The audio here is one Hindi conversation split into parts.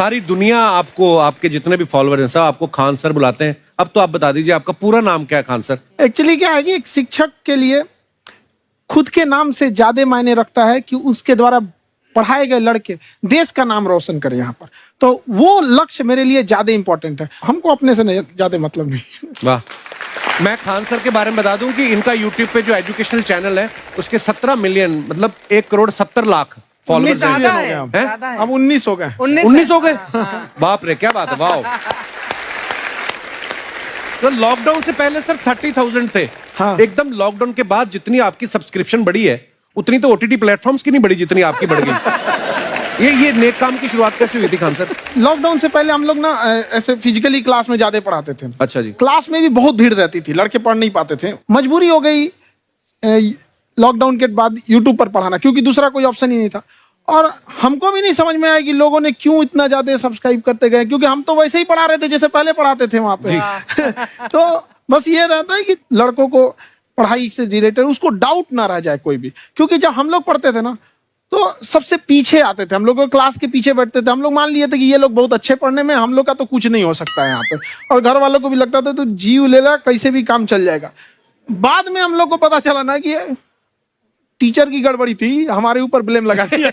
सारी दुनिया आपको, आपके जितने भी फॉलोअर हैं सब आपको खान सर बुलाते हैं। अब तो आप बता दीजिए आपका पूरा नाम क्या है खान सर? एक्चुअली क्या है कि एक शिक्षक के लिए खुद के नाम से ज्यादा मायने रखता है कि उसके द्वारा पढ़ाए गए लड़के देश का नाम रोशन करें यहाँ पर, तो वो लक्ष्य मेरे लिए ज्यादा इंपॉर्टेंट है। हमको अपने से ज्यादा मतलब नहीं। वाह। मैं खान सर के बारे में बता दूं कि इनका यूट्यूब पे जो एजुकेशनल चैनल है उसके 17 मिलियन मतलब 1,70,00,000 फॉलोअर्स ज्यादा है, हैं। ज्यादा है। अब 19 हो गए। 19 हो गए? बाप रे, क्या बात है, वाह। तो लॉकडाउन से पहले सर 30,000 थे। हाँ। एकदम लॉकडाउन के बाद जितनी आपकी सब्सक्रिप्शन बढ़ी है उतनी तो ओटीटी प्लेटफॉर्म्स की नहीं बढ़ी जितनी आपकी बढ़ गई। ये नेक काम की शुरुआत कैसे हुई थी खान सर? लॉकडाउन से पहले हम लोग ना ऐसे फिजिकली क्लास में ज्यादा पढ़ाते थे। अच्छा जी। क्लास में भी बहुत भीड़ रहती थी, लड़के पढ़ नहीं पाते थे। मजबूरी हो गई लॉकडाउन के बाद यूट्यूब पर पढ़ाना, क्योंकि दूसरा कोई ऑप्शन ही नहीं था। और हमको भी नहीं समझ में आया कि लोगों ने क्यों इतना ज्यादा सब्सक्राइब करते गए, क्योंकि हम तो वैसे ही पढ़ा रहे थे जैसे पहले पढ़ाते थे वहां पे। तो बस ये रहता है कि लड़कों को पढ़ाई से रिलेटेड उसको डाउट ना रह जाए कोई भी, क्योंकि जब हम लोग पढ़ते थे ना तो सबसे पीछे आते थे, हम लोग क्लास के पीछे बैठते थे। हम लोग मान लिए थे कि ये लोग बहुत अच्छे पढ़ने में, हम लोग का तो कुछ नहीं हो सकता है यहाँ पे। और घर वालों को भी लगता था तो जीव ले ला, कैसे भी काम चल जाएगा। बाद में हम लोग को पता चला ना कि टीचर की गड़बड़ी थी, हमारे ऊपर ब्लेम लगा दिया।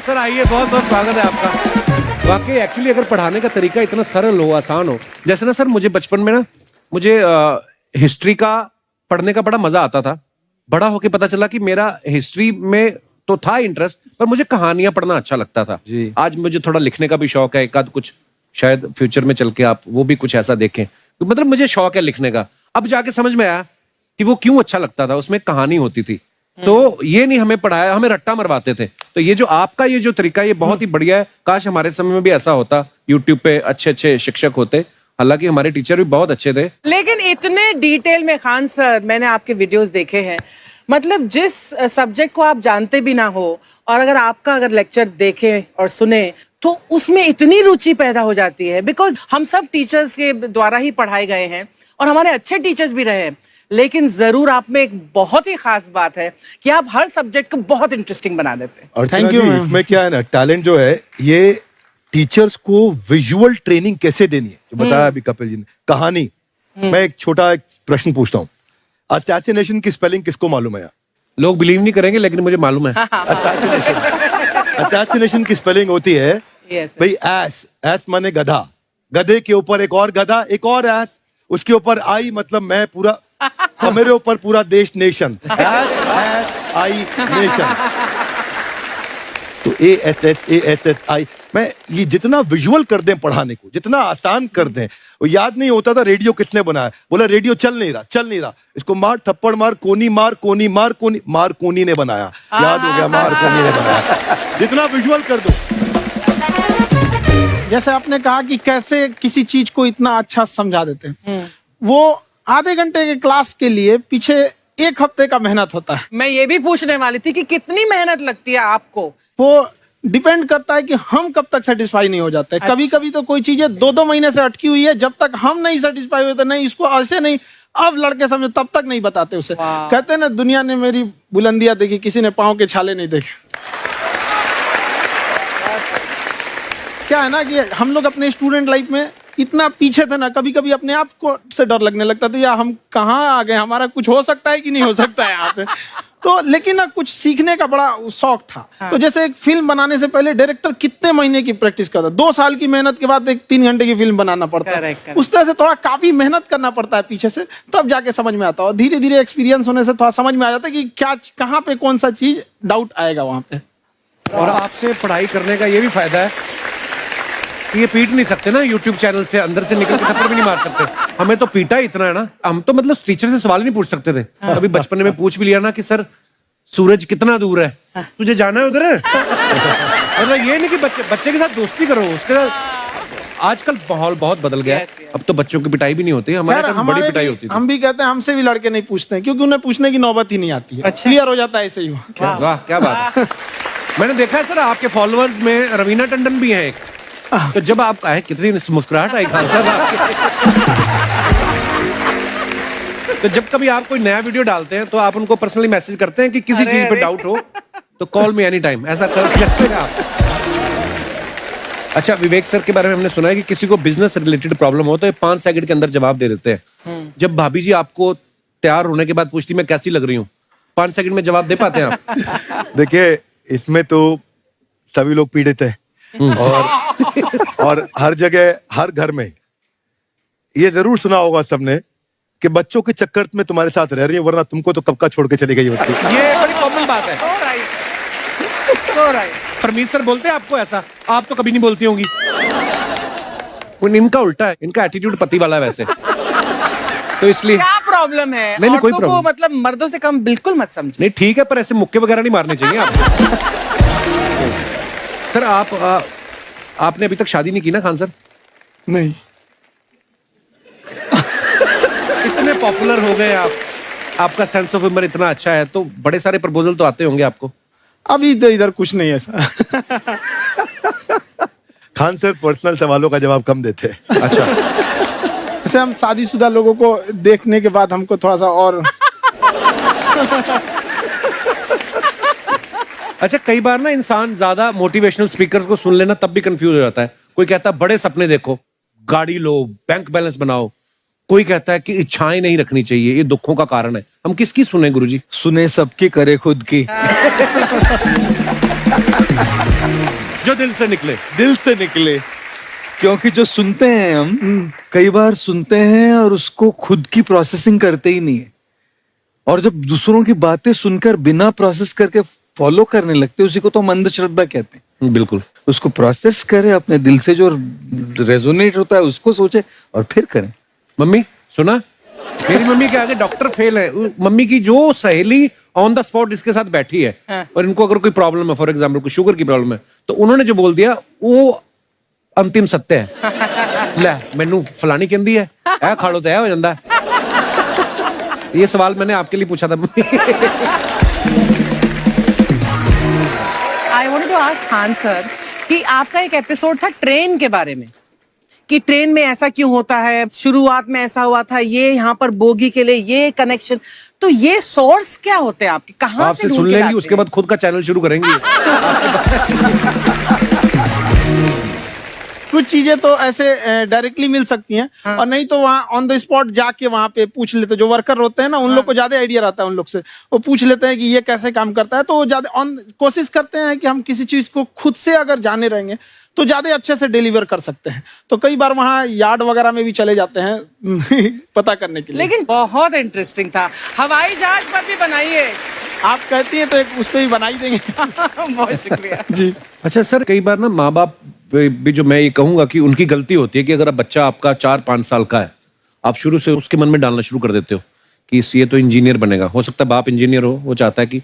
सर आइए, बहुत बहुत स्वागत है आपका। वाकई एक्चुअली अगर पढ़ाने का तरीका इतना सरल हो, आसान हो, जैसे ना सर मुझे बचपन में ना मुझे हिस्ट्री का पढ़ने का बड़ा मजा आता था। बड़ा होके पता चला कि मेरा हिस्ट्री में तो था इंटरेस्ट, पर मुझे कहानियां पढ़ना अच्छा लगता था जी। आज मुझे थोड़ा लिखने का भी शौक है, एक आध कुछ शायद फ्यूचर में चल के आप वो भी कुछ ऐसा देखें, तो मतलब मुझे शौक है लिखने का। अब जाके समझ में आया कि वो क्यों अच्छा लगता था, उसमें कहानी होती थी। तो ये नहीं हमें पढ़ाया, हमें रट्टा मरवाते थे। तो ये जो आपका ये जो तरीका ये बहुत ही बढ़िया है। काश हमारे समय में भी ऐसा होता, यूट्यूब पे अच्छे अच्छे शिक्षक होते। हालांकि हमारे टीचर भी बहुत अच्छे थे, लेकिन इतने डिटेल में खान सर मैंने आपके वीडियोस देखे हैं, मतलब जिस सब्जेक्ट को आप जानते भी ना हो और अगर लेक्चर देखें और सुने तो उसमें इतनी रुचि पैदा हो जाती है। बिकॉज हम सब टीचर्स के द्वारा ही पढ़ाए गए हैं और हमारे अच्छे टीचर्स भी रहे हैं, लेकिन जरूर आप में एक बहुत ही खास बात है कि आप हर सब्जेक्ट को बहुत इंटरेस्टिंग बना देते हैं। और थैंक यू। इसमें क्या है ना, टैलेंट जो है ये टीचर्स को विजुअल ट्रेनिंग कैसे देनी है, जो बताया अभी कपिल जी ने। कहानी, मैं एक छोटा प्रश्न पूछता हूँ, असैसिनेशन की स्पेलिंग किसको मालूम है? लोग बिलीव नहीं करेंगे लेकिन मुझे मालूम है। असैसिनेशन की स्पेलिंग होती है भाई एस माने गधा, गधे के ऊपर एक और गधा, एक और एस, उसके ऊपर आई मतलब मैं पूरा, और मेरे ऊपर पूरा देश नेशन, एस आई नेशन। तो ASSASSI मैं ये जितना विजुअल कर दें पढ़ाने को, जितना आसान कर दें। वो याद नहीं होता था रेडियो किसने बनाया, बोला रेडियो चल नहीं रहा, इसको मार थप्पड़ मार, कोनी मार, कोनी मार, कोनी मार, कोनी ने बनाया। याद हो गया, मार कोनी ने बनाया। जितना विजुअल कर दो। जैसे आपने कहा कि कैसे किसी चीज को इतना अच्छा समझा देते हैं, वो आधे घंटे के क्लास के लिए पीछे 1 हफ्ते का मेहनत होता है। मैं ये भी पूछने वाली थी कि कितनी मेहनत लगती है आपको। वो डिपेंड करता है कि हम कब तक सेटिस्फाई नहीं हो जाते। अच्छा। कभी कभी तो कोई चीजें 2-2 महीने से अटकी हुई है, जब तक हम नहीं सेटिस्फाई होते, नहीं इसको ऐसे नहीं, अब लड़के समझे तब तक नहीं बताते उसे। कहते हैं ना, दुनिया ने मेरी बुलंदियां देखी, किसी ने पांव के छाले नहीं देखे। क्या है ना कि हम लोग अपने स्टूडेंट लाइफ में इतना पीछे थे ना, कभी कभी अपने आप को से डर लगने लगता था, या हम कहाँ आ गए, हमारा कुछ हो सकता है कि नहीं हो सकता है यहाँ पे। तो लेकिन ना कुछ सीखने का बड़ा शौक था। हाँ। तो जैसे एक फिल्म बनाने से पहले डायरेक्टर कितने महीने की प्रैक्टिस करता है, 2 साल की मेहनत के बाद एक 3 घंटे की फिल्म बनाना पड़ता है। उस तरह से थोड़ा काफी मेहनत करना पड़ता है पीछे से, तब जाके समझ में आता है। और धीरे धीरे एक्सपीरियंस होने से थोड़ा समझ में आ जाता है कि क्या, कहाँ पे कौन सा चीज डाउट आएगा वहां पे। और आपसे पढ़ाई करने का ये भी फायदा है कि ये पीट नहीं सकते ना यूट्यूब चैनल से, अंदर से निकल के थप्पड़ भी नहीं मार सकते। हमें तो पीटा इतना है ना, हम तो मतलब टीचर से सवाल नहीं पूछ सकते थे। अभी बचपन में पूछ भी लिया ना कि सर सूरज कितना दूर है, तुझे जाना है उधर है। मतलब ये नहीं कि बच्चे के साथ दोस्ती करो, उसके साथ। आजकल माहौल बहुत बदल गया है, अब तो बच्चों की पिटाई भी नहीं होती, हमारे टाइम बड़ी पिटाई होती थी। हम भी कहते हैं, हमसे भी लड़के नहीं पूछते हैं, क्योंकि उन्हें पूछने की नौबत ही नहीं आती है। क्लियर हो जाता है ऐसे ही। वाह, क्या बात है। मैंने देखा है सर आपके फॉलोअर्स में रवीना टंडन भी है एक। तो जब आप आए, कितनी मुस्कुराहट आई खान साहब आपके। तो जब कभी आप कोई नया वीडियो डालते हैं तो आप उनको पर्सनली मैसेज करते हैं कि किसी चीज पे डाउट हो तो कॉल मी एनी टाइम, ऐसा करते हैं आप। अच्छा, विवेक सर के बारे में हमने सुना है कि किसी को बिजनेस रिलेटेड प्रॉब्लम हो तो ये 5 सेकंड के अंदर जवाब दे देते हैं। जब भाभी जी आपको तैयार होने के बाद पूछती मैं कैसी लग रही हूँ, 5 सेकंड में जवाब दे पाते हैं आप? देखिए, इसमें तो सभी लोग पीड़ित हैं और हर जगह, हर घर में ये जरूर सुना होगा सबने कि बच्चों के चक्कर में तुम्हारे साथ रह रही है, वरना तुमको तो कब का छोड़ के चली गई होती। ये बड़ी कॉमन बात है। So right. So right. Parmeet sir बोलते हैं आपको ऐसा? आप तो कभी नहीं बोलती होंगी। इनका उल्टा है, इनका एटीट्यूड पति वाला है वैसे, तो इसलिए। क्या प्रॉब्लम है? नहीं, कोई औरतों को प्रॉब्लम मतलब मर्दों से कम बिल्कुल मत समझो। नहीं, ठीक है, पर ऐसे मुक्के वगैरह नहीं मारने चाहिए आपको। सर आपने अभी तक शादी नहीं की ना खान सर? नहीं। इतने पॉपुलर हो गए आप, आपका सेंस ऑफ ह्यूमर इतना अच्छा है, तो बड़े सारे प्रपोजल तो आते होंगे आपको। अभी तो इधर कुछ नहीं है सर। खान सर पर्सनल सवालों का जवाब कम देते हैं। अच्छा, जैसे हम शादीशुदा लोगों को देखने के बाद हमको थोड़ा सा और अच्छा, कई बार ना इंसान ज्यादा मोटिवेशनल स्पीकर्स को सुन लेना तब भी कंफ्यूज हो जाता है। कोई कहता है बड़े सपने देखो, गाड़ी लो, बैंक बैलेंस बनाओ। कोई कहता है कि इच्छाएं नहीं रखनी चाहिए, ये दुखों का कारण है। हम किसकी सुने गुरुजी? सुने सबकी, करे खुद की। जो दिल से निकले। दिल से निकले, क्योंकि जो सुनते हैं हम कई बार सुनते हैं और उसको खुद की प्रोसेसिंग करते ही नहीं है, और जब दूसरों की बातें सुनकर बिना प्रोसेस करके फॉलो करने लगते हैं, उसी को तो हम अंधश्रद्धा कहते हैं। बिल्कुल। उसको प्रोसेस करे, अपने दिल से जो रेजोनेट होता है उसको सोचे और फिर करें। मम्मी सुना, मेरी मम्मी के आगे डॉक्टर फेल है। मम्मी की जो सहेली ऑन द स्पॉट इसके साथ बैठी है, और इनको अगर कोई प्रॉब्लम है, फॉर एग्जाम्पल कोई शुगर की प्रॉब्लम है, तो उन्होंने जो बोल दिया वो अंतिम सत्य है। ले मैनू फलानी कहती है, ऐ खाड़ो तो ऐ हो जाता है। ये सवाल मैंने आपके लिए पूछा था mummy. I wanted to ask Khan sir कि आपका एक एपिसोड था ट्रेन के बारे में, कि ट्रेन में ऐसा क्यों होता है, शुरुआत में ऐसा हुआ था, ये यहाँ पर बोगी के लिए ये कनेक्शन, तो ये सोर्स क्या होते हैं आपके, कहाँ से आपसे ढूंढ सुन के लेंगी, लाते उसके हैं? बाद खुद का चैनल शुरू करेंगी। कुछ चीजें तो ऐसे डायरेक्टली मिल सकती हैं, और नहीं तो वहाँ ऑन द स्पॉट जाके वहाँ पे पूछ लेते। जो वर्कर होते हैं ना, उन लोग को ज्यादा आइडिया रहता है, उन लोग से वो पूछ लेते हैं कि ये कैसे काम करता है, तो वो ज्यादा कोशिश करते हैं कि हम किसी चीज को खुद से अगर जाने रहेंगे तो ज्यादा अच्छे से डिलीवर कर सकते हैं। तो कई बार वहाँ यार्ड वगैरह में भी चले जाते हैं पता करने के लिए। लेकिन बहुत इंटरेस्टिंग था। हवाई जहाज पर भी बनाइए। आप कहती हैं तो एक उस पर भी बना ही देंगे। बहुत शुक्रिया जी। अच्छा सर, कई बार ना माँ बाप भी, जो मैं ये कहूंगा कि उनकी गलती होती है कि अगर बच्चा आपका 4-5 साल का है, आप शुरू से उसके मन में डालना शुरू कर देते हो कि ये तो इंजीनियर बनेगा। हो सकता है बाप इंजीनियर हो, वो चाहता है कि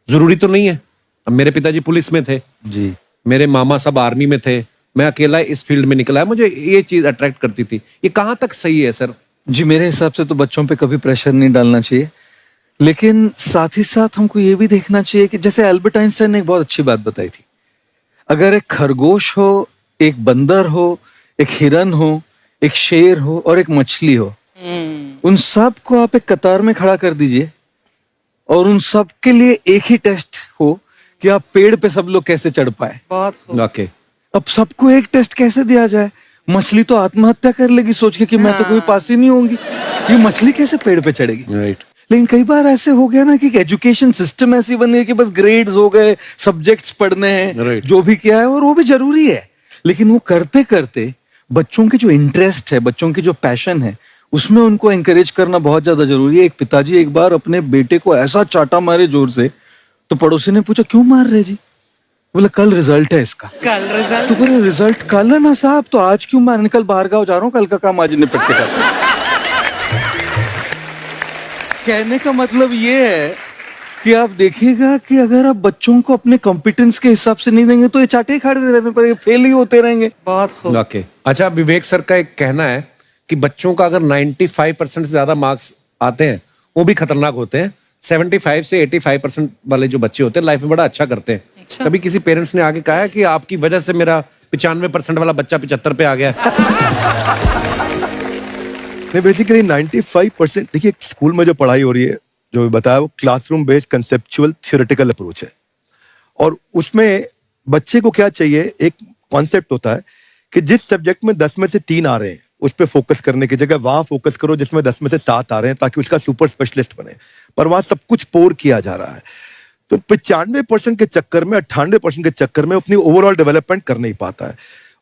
जरूरी तो नहीं है। अब मेरे पिताजी पुलिस में थे जी, मेरे मामा सब आर्मी में थे, मैं अकेला इस फील्ड में निकला है, मुझे ये चीज अट्रैक्ट करती थी। ये कहाँ तक सही है सर? जी मेरे हिसाब से तो बच्चों पे कभी प्रेशर नहीं डालना चाहिए, लेकिन साथ ही साथ हमको ये भी देखना चाहिए कि जैसे एल्बर्ट आइंस्टाइन ने एक बहुत अच्छी बात बताई थी, अगर एक खरगोश हो, एक बंदर हो, एक हिरन हो, एक शेर हो और एक मछली हो, उन सब को आप एक कतार में खड़ा कर दीजिए और उन सब के लिए एक ही टेस्ट हो कि आप पेड़ पे सब लोग कैसे चढ़ पाए। बहुत खूब। ओके, अब सबको एक टेस्ट कैसे दिया जाए? मछली तो आत्महत्या कर लेगी सोच के कि मैं तो कोई पास ही नहीं होंगी, ये मछली कैसे पेड़ पे चढ़ेगी? राइट। लेकिन कई बार ऐसे हो गया ना कि एजुकेशन सिस्टम ऐसी बन गई कि बस ग्रेड्स हो गए, सब्जेक्ट्स पढ़ने हैं, Right. जो भी किया है, और वो भी जरूरी है, लेकिन वो करते करते बच्चों की जो इंटरेस्ट है, बच्चों की जो पैशन है, उसमें उनको एंकरेज करना बहुत ज्यादा जरूरी है। एक पिताजी एक बार अपने बेटे को ऐसा चाटा मारे जोर से, तो पड़ोसी ने पूछा क्यों मार रहे जी? बोला कल रिजल्ट है इसका। कल रिजल्ट? तो बोले रिजल्ट कल है ना साहब, तो आज क्यों मारने? कल बाहर गाँव जा रहा हूँ, कल का काम आज निपट के करता हूं। कहने का मतलब ये है कि आप देखिएगा कि अगर आप बच्चों को अपने कॉम्पिटेंस के हिसाब से नहीं देंगे तो ये चाटे खाते रहने पर फेल ही होते रहेंगे। बहुत खूब। ओके। अच्छा, विवेक सर का एक कहना है कि बच्चों का अगर 95% से ज्यादा मार्क्स आते हैं वो भी खतरनाक होते हैं। 75 से 85% वाले जो बच्चे होते हैं लाइफ में बड़ा अच्छा करते हैं। अच्छा। कभी किसी पेरेंट्स ने आगे कहा है कि आपकी वजह से मेरा 95% वाला बच्चा 75 पे आ गया? नहीं, बेसिकली 95%, देखिए स्कूल में जो पढ़ाई हो रही है, जो बताया, वो classroom based conceptual theoretical approach है। और उसमें बच्चे को क्या चाहिए, एक कॉन्सेप्ट होता है कि जिस सब्जेक्ट में 10 में से 3 आ रहे हैं उस पर फोकस करने की जगह वहां फोकस करो जिसमें 10 में से 7 आ रहे हैं, ताकि उसका सुपर स्पेशलिस्ट बने। पर वहां सब कुछ पोर किया जा रहा है, तो 95% के चक्कर में, 98% के चक्कर में अपनी ओवरऑल डेवलपमेंट कर नहीं पाता है।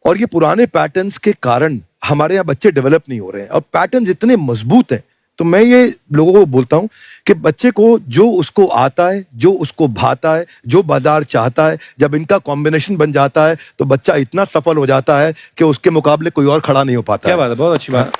और ये पुराने पैटर्न्स के कारण हमारे यहाँ बच्चे डेवलप नहीं हो रहे हैं, और पैटर्न्स इतने मजबूत हैं। तो मैं ये लोगों को बोलता हूं कि बच्चे को जो उसको आता है, जो उसको भाता है, जो बाजार चाहता है, जब इनका कॉम्बिनेशन बन जाता है तो बच्चा इतना सफल हो जाता है कि उसके मुकाबले कोई और खड़ा नहीं हो पाता क्या है। बात है, बहुत अच्छी बात।